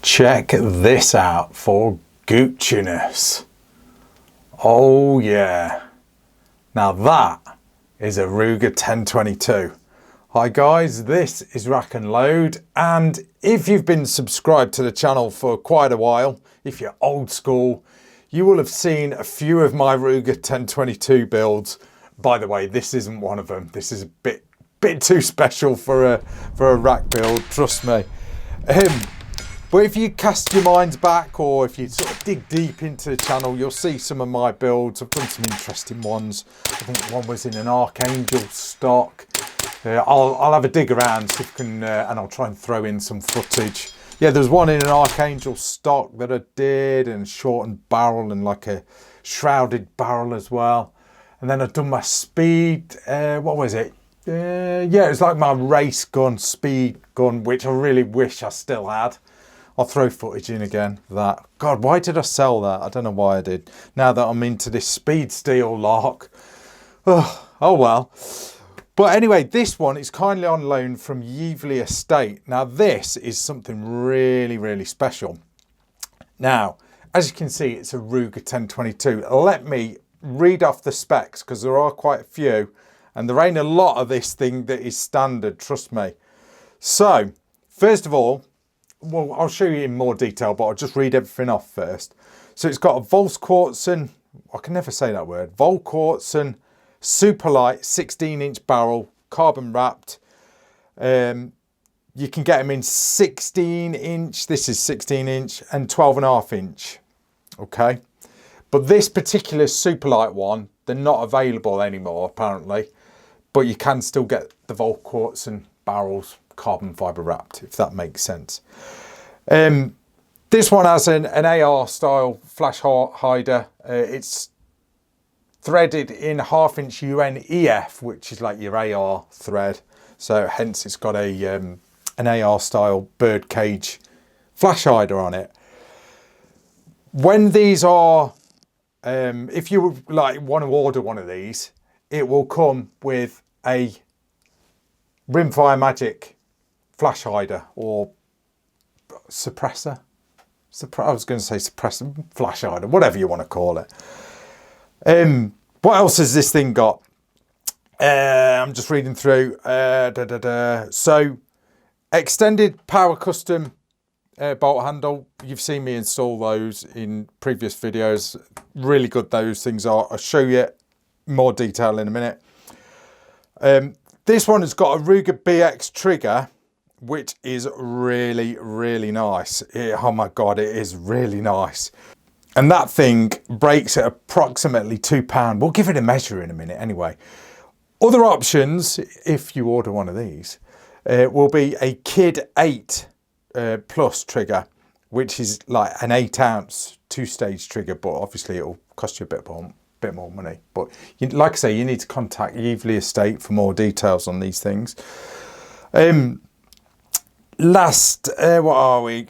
Check this out for Gucciness. Oh yeah. Now that is a Ruger 1022. Hi guys, this is Rack and Load, and if you've been subscribed to the channel for quite a while, if you're old school, you will have seen a few of my Ruger 1022 builds. By the way, this isn't one of them. This is a bit too special for a rack build, trust me. But if you cast your minds back, or if you sort of dig deep into the channel, you'll see some of my builds. I've done some interesting ones. I think one was in an Archangel stock. I'll have a dig around, see if I can, and I'll try and throw in some footage. Yeah, there's one in an Archangel stock that I did, and shortened barrel and like a shrouded barrel as well. And then I've done my speed, what was it? Yeah, it's like my race gun, speed gun, which I really wish I still had. I'll throw footage in again for that. God, why did I sell that? I don't know why I did. Now that I'm into this speed steel lock. Oh well. But anyway, this one is kindly on loan from Yeaveley Estate. Now this is something really, really special. Now, as you can see, it's a Ruger 1022. Let me read off the specs, because there are quite a few, and there ain't a lot of this thing that is standard, trust me. So, first of all, well, I'll show you in more detail, but I'll just read everything off first. So it's got a Volquartsen, I can never say that word, Volquartsen super light 16-inch barrel, carbon wrapped. You can get them in 16-inch, this is 16-inch, and 12.5-inch, okay? But this particular super light one, they're not available anymore, apparently, but you can still get the Volquartsen barrels carbon fibre wrapped, if that makes sense. This one has an AR style flash hider. It's threaded in 1/2-inch UNEF, which is like your AR thread. So hence it's got a an AR style bird cage flash hider on it. When these are, if you like want to order one of these, it will come with a Rimfire Magic flash hider or suppressor. I was going to say suppressor, flash hider, whatever you want to call it. What else has this thing got? I'm just reading through. So, extended power custom bolt handle. You've seen me install those in previous videos. Really good those things are. I'll show you more detail in a minute. This one has got a Ruger BX trigger, which is really, really nice. Oh my God, it is really nice. And that thing breaks at approximately £2. We'll give it a measure in a minute anyway. Other options, if you order one of these, will be a Kid 8 Plus trigger, which is like an 8-ounce 2-stage trigger, but obviously it'll cost you a bit more money. But like I say, you need to contact Yeaveley Estate for more details on these things. What are we?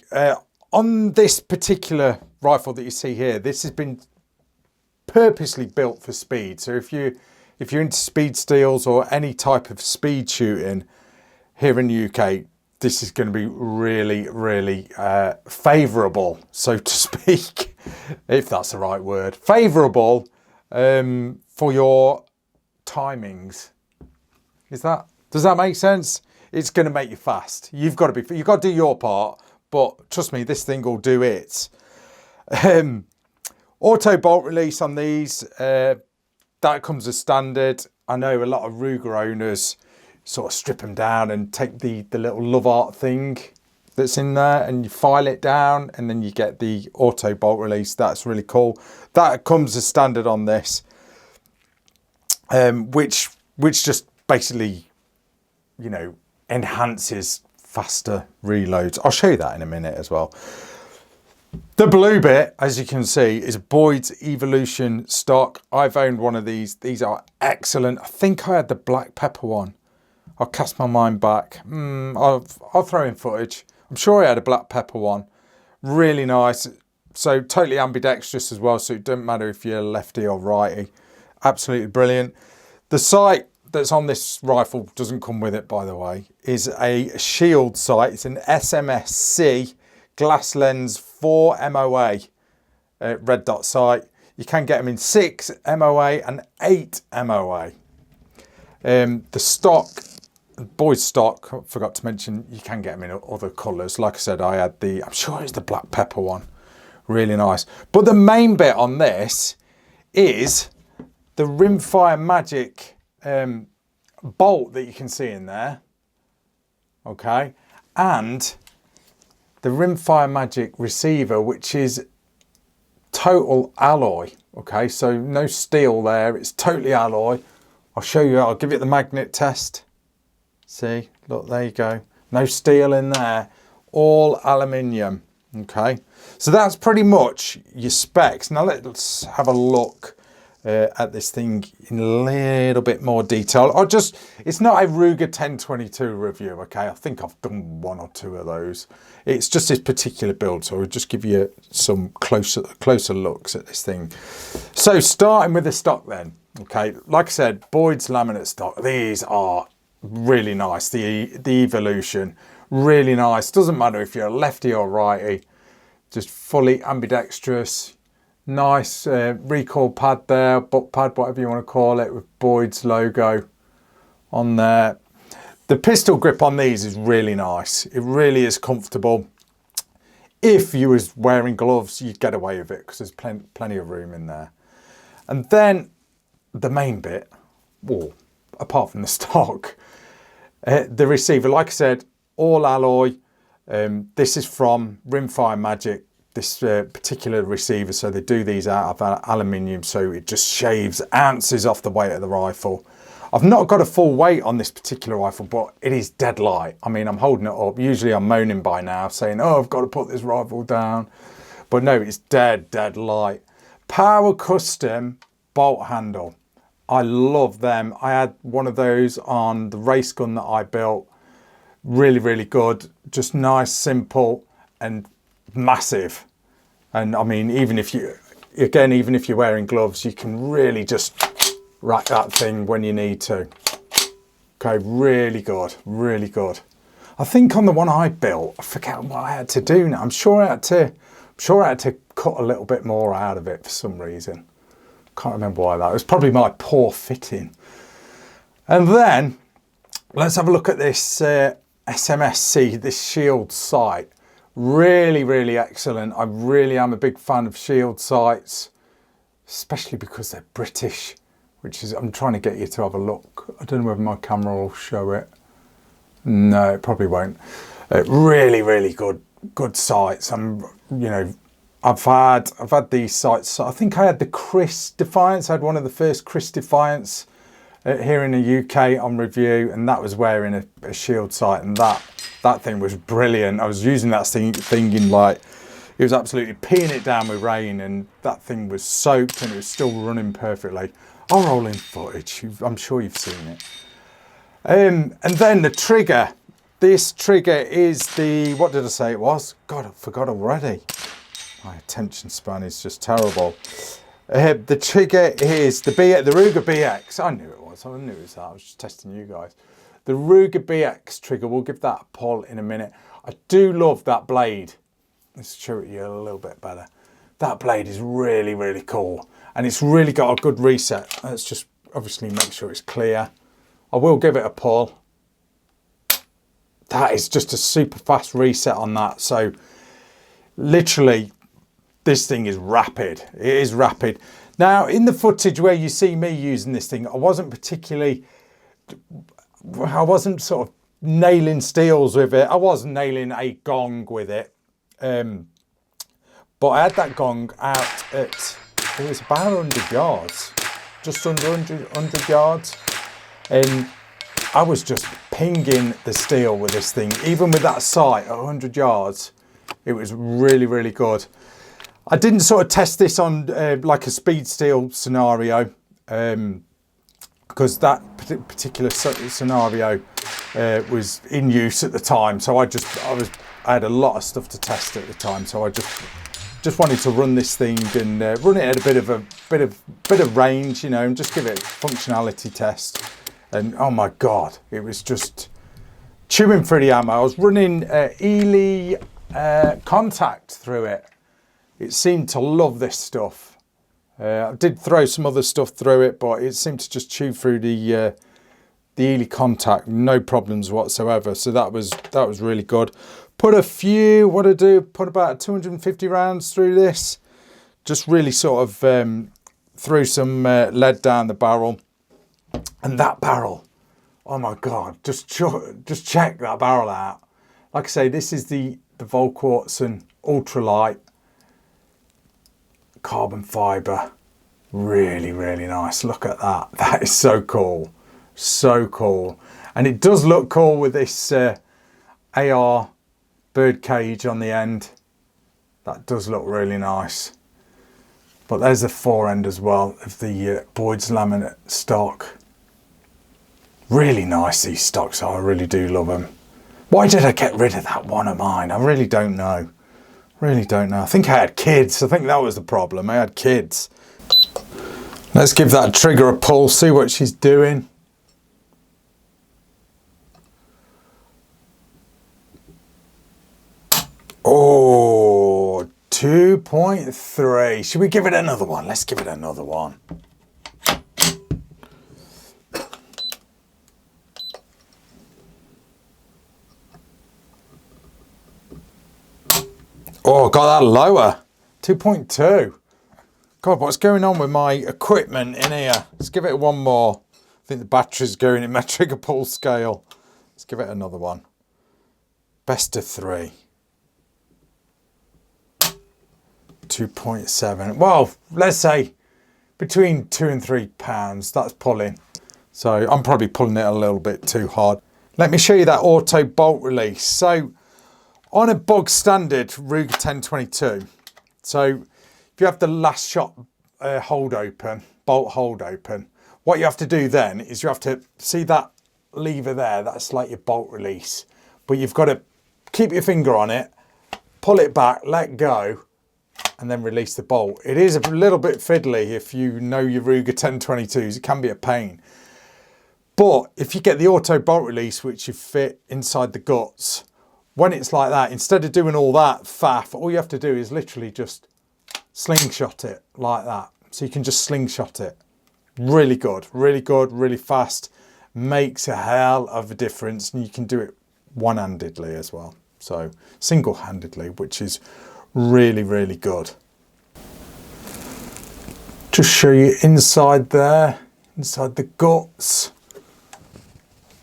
On this particular rifle that you see here, this has been purposely built for speed. So if you're into speed steels or any type of speed shooting here in the UK, this is going to be really, really favourable, so to speak, if that's the right word. Favourable for your timings. Does that make sense? It's going to make you fast. You've got to do your part, but trust me, this thing will do it. Auto bolt release on these, that comes as standard. I know a lot of Ruger owners sort of strip them down and take the little love art thing that's in there and you file it down, and then you get the auto bolt release. That's really cool. That comes as standard on this, which just basically, you know, enhances faster reloads. I'll show you that in a minute as well. The blue bit, as you can see, is Boyd's Evolution stock. I've owned one of these. These are excellent. I think I had the black pepper one. I'll cast my mind back. I'll throw in footage. I'm sure I had a black pepper one. Really nice. So totally ambidextrous as well, so it doesn't matter if you're lefty or righty. Absolutely brilliant. The sight that's on this rifle doesn't come with it, by the way, is a shield sight. It's an SMSC glass lens 4 MOA red dot sight. You can get them in 6 MOA and 8 MOA. The stock, boys stock, I forgot to mention, you can get them in other colours. Like I said, I had the, I'm sure it's the black pepper one. Really nice. But the main bit on this is the Rimfire Magic bolt that you can see in there. Okay. And the Rimfire Magic receiver, which is total alloy. Okay, so no steel there, it's totally alloy. I'll show you, I'll give you the magnet test. See, look, there you go. No steel in there, all aluminium. Okay, so that's pretty much your specs. Now let's have a look at this thing in a little bit more detail. It's not a Ruger 1022 review, okay? I think I've done 1 or 2 of those. It's just this particular build, so I'll just give you some closer looks at this thing. So starting with the stock then, okay? Like I said, Boyd's laminate stock. These are really nice. The Evolution, really nice. Doesn't matter if you're a lefty or righty, just fully ambidextrous. Nice recoil pad there, butt pad, whatever you want to call it, with Boyd's logo on there. The pistol grip on these is really nice. It really is comfortable. If you was wearing gloves, you'd get away with it because there's plenty of room in there. And then the main bit, well, apart from the stock, the receiver, like I said, all alloy. This is from Rimfire Magic. This particular receiver, so they do these out of aluminium, so it just shaves ounces off the weight of the rifle. I've not got a full weight on this particular rifle, but it is dead light. I mean, I'm holding it up. Usually I'm moaning by now, saying, oh, I've got to put this rifle down. But no, it's dead light. Power Custom bolt handle. I love them. I had one of those on the race gun that I built. Really good. Just nice, simple, and massive. And I mean, even if you're wearing gloves, you can really just rack that thing when you need to. Okay, really good. I think on the one I built, I forget what I had to do now. I'm sure I had to cut a little bit more out of it for some reason. Can't remember why that. It was probably my poor fitting. And then let's have a look at this SMSC, this shield sight. Really excellent. I really am a big fan of shield sights, especially because they're British, which is, I'm trying to get you to have a look. I don't know whether my camera will show it. No, it probably won't. Really good sights. I've had these sights. I think I had the Chris Defiance. I had one of the first Chris Defiance here in the UK on review, and that was wearing a shield sight, and that thing was brilliant. I was using that thing in, like, it was absolutely peeing it down with rain, and that thing was soaked and it was still running perfectly. I'll roll in footage. I'm sure you've seen it. And then the trigger. This trigger is the, what did I say it was? God, I forgot already. My attention span is just terrible. The trigger is the Ruger BX. I knew it was. I knew it was that. I was just testing you guys. The Ruger BX trigger. We'll give that a pull in a minute. I do love that blade. Let's show it you a little bit better. That blade is really cool, and it's really got a good reset. Let's just obviously make sure it's clear. I will give it a pull. That is just a super fast reset on that. So literally, this thing is rapid. It is rapid. Now, in the footage where you see me using this thing, I wasn't sort of nailing steels with it. I was nailing a gong with it. But I had that gong out at, it was about 100 yards, just under 100 yards. And I was just pinging the steel with this thing. Even with that sight at 100 yards, it was really good. I didn't sort of test this on like a speed steel scenario, because that particular scenario was in use at the time. So I had a lot of stuff to test at the time. So I just wanted to run this thing and run it at a bit of range, you know, and just give it a functionality test. And oh my God, it was just chewing through the ammo. I was running Yeaveley contact through it. It seemed to love this stuff. I did throw some other stuff through it, but it seemed to just chew through the Yeaveley contact, no problems whatsoever. So that was really good. Put a few, what I do, put about 250 rounds through this. Just really sort of threw some lead down the barrel. And that barrel, oh my God, just check that barrel out. Like I say, this is the Volquartsen ultralight carbon fibre. Really, really nice. Look at that. That is so cool. So cool. And it does look cool with this AR bird cage on the end. That does look really nice. But there's the fore end as well of the Boyd's laminate stock. Really nice, these stocks are. I really do love them. Why did I get rid of that one of mine? I really don't know. Really don't know. I think I had kids. I think that was the problem. I had kids. Let's give that trigger a pull, see what she's doing. Oh, 2.3. Should we give it another one? Let's give it another one. Oh, got that lower. 2.2. God, what's going on with my equipment in here? Let's give it one more. I think the battery's going in my trigger pull scale. Let's give it another one. Best of 3. 2.7. Well, let's say between 2 and 3 pounds. That's pulling. So I'm probably pulling it a little bit too hard. Let me show you that auto bolt release. So on a bog standard Ruger 1022, so if you have the last shot hold open, bolt hold open, what you have to do then is you have to see that lever there, that's like your bolt release, but you've got to keep your finger on it, pull it back, let go, and then release the bolt. It is a little bit fiddly if you know your Ruger 1022s, it can be a pain. But if you get the auto bolt release, which you fit inside the guts, when it's like that, instead of doing all that faff, all you have to do is literally just slingshot it like that. So you can just slingshot it. Really good, really fast. Makes a hell of a difference, and you can do it one-handedly as well. So single-handedly, which is really, really good. Just show you inside there, inside the guts.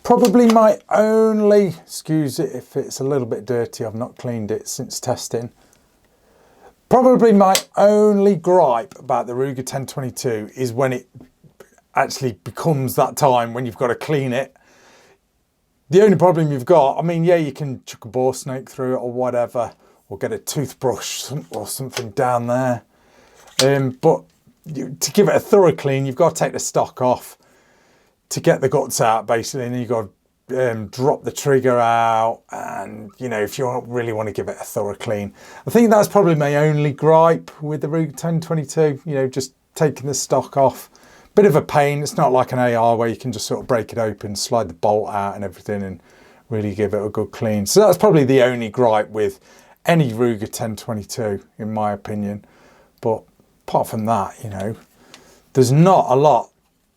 Probably my only, excuse it if it's a little bit dirty, I've not cleaned it since testing. Probably my only gripe about the Ruger 1022 is when it actually becomes that time when you've got to clean it. The only problem you've got, I mean, yeah, you can chuck a bore snake through it or whatever, or get a toothbrush or something down there. But to give it a thorough clean, you've got to take the stock off to get the guts out, basically, and then you've got to drop the trigger out, and you know, if you really want to give it a thorough clean. I think that's probably my only gripe with the Ruger 1022, you know, just taking the stock off. Bit of a pain. It's not like an AR where you can just sort of break it open, slide the bolt out and everything, and really give it a good clean. So that's probably the only gripe with any Ruger 1022, in my opinion. But apart from that, you know, there's not a lot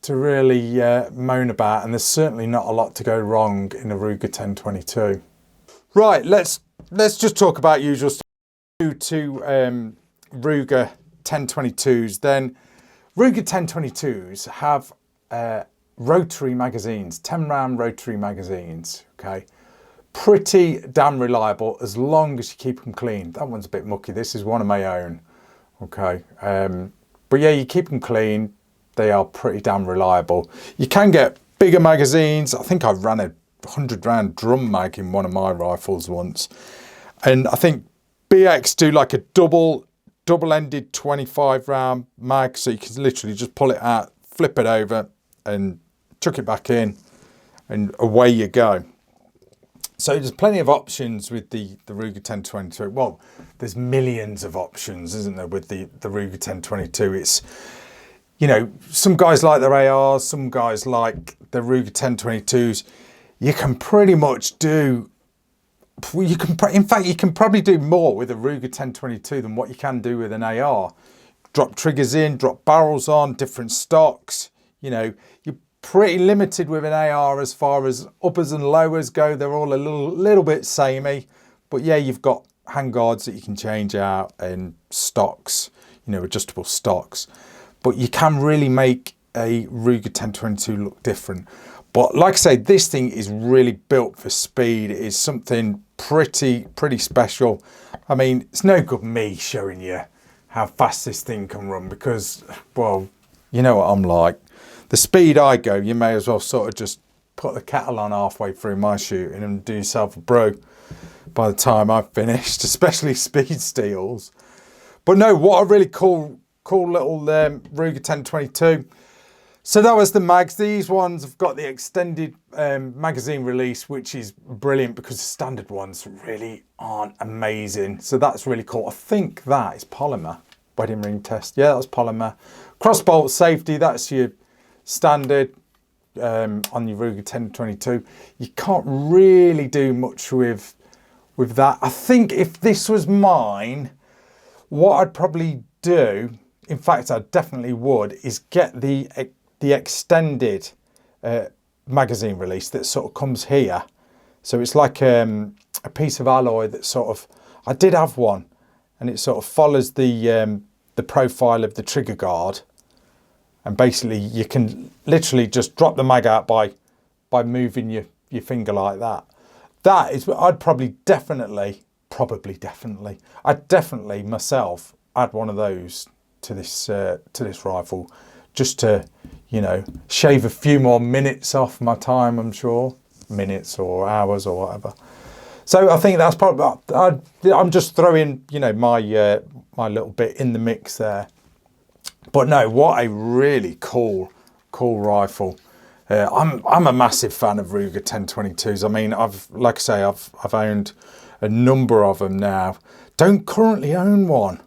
to really moan about, and there's certainly not a lot to go wrong in a Ruger 1022. Right, let's just talk about usual stuff. To Ruger 1022s, then Ruger 1022s have Rotary Magazines, 10 round Rotary Magazines, okay? Pretty damn reliable as long as you keep them clean. That one's a bit mucky. This is one of my own, okay? But yeah, you keep them clean. They are pretty damn reliable. You can get bigger magazines. I think I ran a 100 round drum mag in one of my rifles once. And I think BX do like a double-ended 25 round mag. So you can literally just pull it out, flip it over and chuck it back in, and away you go. So there's plenty of options with the Ruger 1022. Well, there's millions of options, isn't there, with the Ruger 1022. It's, you know, some guys like their ARs, some guys like the Ruger 1022s. You can pretty much do you can, in fact, you can probably do more with a Ruger 1022 than what you can do with an AR. Drop triggers in, drop barrels on, different stocks. You know, you're pretty limited with an AR as far as uppers and lowers go. They're all a little bit samey, but yeah, you've got handguards that you can change out and stocks, you know, adjustable stocks. But you can really make a Ruger 1022 look different. But like I say, this thing is really built for speed. It is something pretty special. I mean, it's no good me showing you how fast this thing can run because, well, you know what I'm like. The speed I go, you may as well sort of just put the kettle on halfway through my shooting and do yourself a brew by the time I've finished, especially speed steels. But no, what a really cool little Ruger 1022. So that was the mags. These ones have got the extended magazine release, which is brilliant because the standard ones really aren't amazing. So that's really cool. I think that is polymer. Wedding ring test. Yeah, that's polymer. Crossbolt safety, that's your standard on your Ruger 1022. You can't really do much with that. I think if this was mine, what I'd probably do, in fact, I definitely would, is get the extended magazine release that sort of comes here. So it's like a piece of alloy that sort of, I did have one, and it sort of follows the profile of the trigger guard, and basically you can literally just drop the mag out by moving your finger like that. That is, I'd probably definitely myself add one of those to this rifle, just to, you know, shave a few more minutes off my time, I'm sure, minutes or hours or whatever. So I think that's probably, I'm just throwing, you know, my little bit in the mix there. But no, what a really cool rifle. I'm a massive fan of Ruger 1022s. I mean, like I say, I've owned a number of them now. Don't currently own one.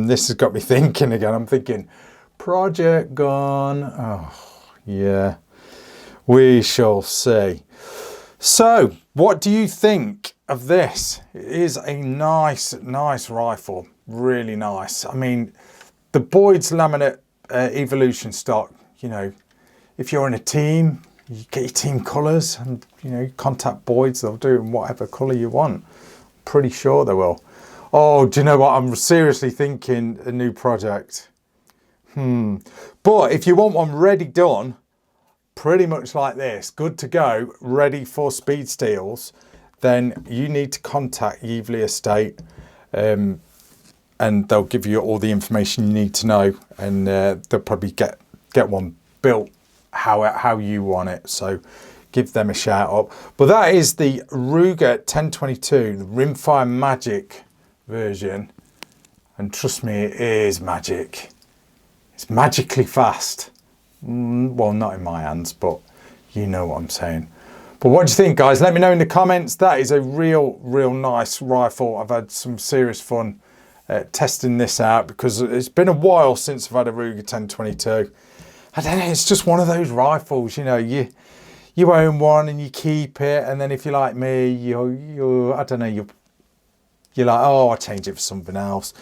This has got me thinking again. I'm thinking, project gone. Oh, yeah, we shall see. So, what do you think of this? It is a nice rifle. Really nice. I mean, the Boyd's laminate evolution stock, you know, if you're in a team, you get your team colours and, you know, contact Boyd's, they'll do in whatever colour you want. Pretty sure they will. Oh, do you know what? I'm seriously thinking a new project. But if you want one ready done, pretty much like this, good to go, ready for speed steels, then you need to contact Yeaveley Estate, and they'll give you all the information you need to know, and they'll probably get one built how you want it. So give them a shout out. But that is the Ruger 1022, the Rimfire Magic version, and trust me, it is magic. It's magically fast. Well, not in my hands, but you know what I'm saying. But what do you think, guys? Let me know in the comments. That is a real nice rifle. I've had some serious fun testing this out because it's been a while since I've had a Ruger 1022. I don't know, it's just one of those rifles, you know, you own one and you keep it, and then if you're like me, you I don't know, you're like, oh, I'll change it for something else.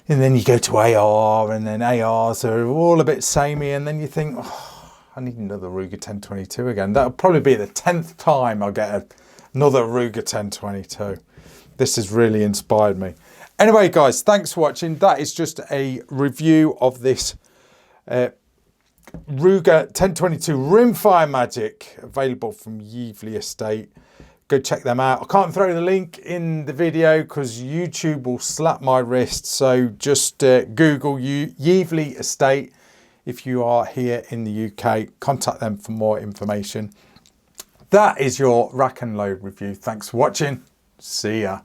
And then you go to AR, and then ARs are all a bit samey, and then you think, oh, I need another Ruger 1022 again. That'll probably be the 10th time I'll get another Ruger 1022. This has really inspired me. Anyway, guys, thanks for watching. That is just a review of this Ruger 1022 Rimfire Magic, available from Yeaveley Estate. Go check them out. I can't throw the link in the video because YouTube will slap my wrist. So just Google Yeaveley Estate if you are here in the UK. Contact them for more information. That is your rack and load review. Thanks for watching. See ya.